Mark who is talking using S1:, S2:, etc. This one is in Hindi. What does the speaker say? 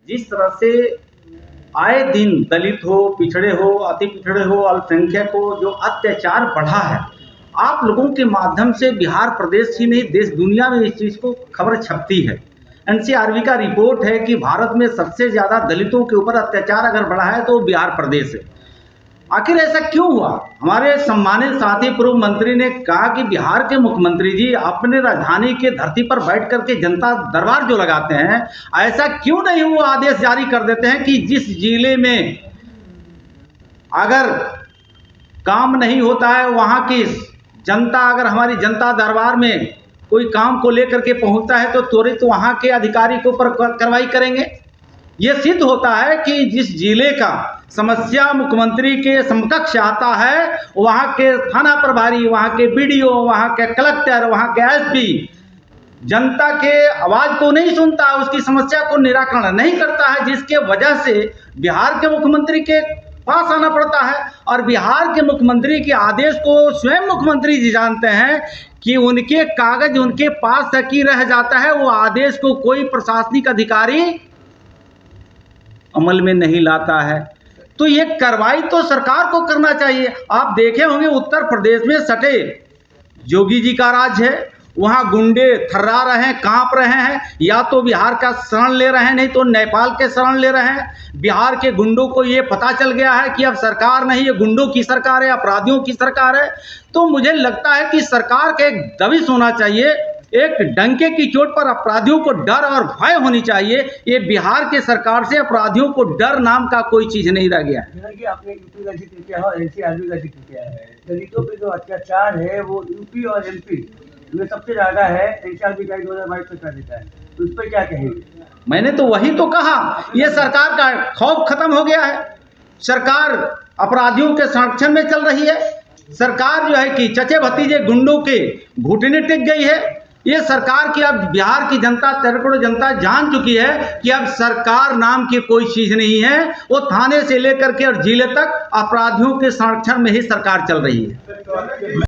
S1: जिस तरह से आए दिन दलित हो, पिछड़े हो, अति पिछड़े हो, अल्पसंख्यक हो, जो अत्याचार बढ़ा है, आप लोगों के माध्यम से बिहार प्रदेश ही नहीं देश दुनिया में इस चीज़ को खबर छपती है। एनसीआरबी का रिपोर्ट है कि भारत में सबसे ज़्यादा दलितों के ऊपर अत्याचार अगर बढ़ा है तो बिहार प्रदेश है। आखिर ऐसा क्यों हुआ? हमारे सम्मानित साथी पूर्व मंत्री ने कहा कि बिहार के मुख्यमंत्री जी अपने राजधानी के धरती पर बैठ करके जनता दरबार जो लगाते हैं, ऐसा क्यों नहीं वो आदेश जारी कर देते हैं कि जिस जिले में अगर काम नहीं होता है वहां की जनता, अगर हमारी जनता दरबार में कोई काम को लेकर के पहुंचता है तो त्वरित वहां के अधिकारी के ऊपर कार्रवाई करेंगे। ये सिद्ध होता है कि जिस जिले का समस्या मुख्यमंत्री के समकक्ष आता है, वहाँ के थाना प्रभारी, वहाँ के बीडीओ, वहाँ के कलेक्टर, वहाँ के एसपी जनता के आवाज़ को नहीं सुनता, उसकी समस्या को निराकरण नहीं करता है, जिसके वजह से बिहार के मुख्यमंत्री के पास आना पड़ता है। और बिहार के मुख्यमंत्री के आदेश को स्वयं मुख्यमंत्री जी जानते हैं कि उनके कागज उनके पास तक ही रह जाता है, वो आदेश को कोई प्रशासनिक अधिकारी अमल में नहीं लाता है। तो ये कार्रवाई तो सरकार को करना चाहिए। आप देखे होंगे उत्तर प्रदेश में सटे योगी जी का राज है, वहाँ गुंडे थर्रा रहे हैं, कांप रहे हैं, या तो बिहार का शरण ले रहे हैं, नहीं तो नेपाल के शरण ले रहे हैं। बिहार के गुंडों को ये पता चल गया है कि अब सरकार नहीं, ये गुंडों की सरकार है, अपराधियों की सरकार है। तो मुझे लगता है कि सरकार का एक दबिश होना चाहिए, एक डंके की चोट पर अपराधियों को डर और भय होनी चाहिए। ये बिहार के सरकार से अपराधियों को डर नाम का कोई चीज नहीं रह गया है।
S2: आपने यूपी का जिक्र किया है, एनसीआरबी का जिक्र किया है, दलितों पे जो अत्याचार है वो यूपी और एमपी में सबसे ज्यादा है। एनसीआरबी का 2022 में कर देता है, तो उस पर क्या कहेंगे?
S1: मैंने तो वही तो कहा, ये सरकार का खौफ खत्म हो गया है। सरकार अपराधियों के संरक्षण में चल रही है। सरकार जो है कि चचे भतीजे गुंडों के घुटने टिक गई है। ये सरकार की अब बिहार की जनता, करोड़ों जनता जान चुकी है कि अब सरकार नाम की कोई चीज नहीं है। वो थाने से लेकर के और जिले तक अपराधियों के संरक्षण में ही सरकार चल रही है।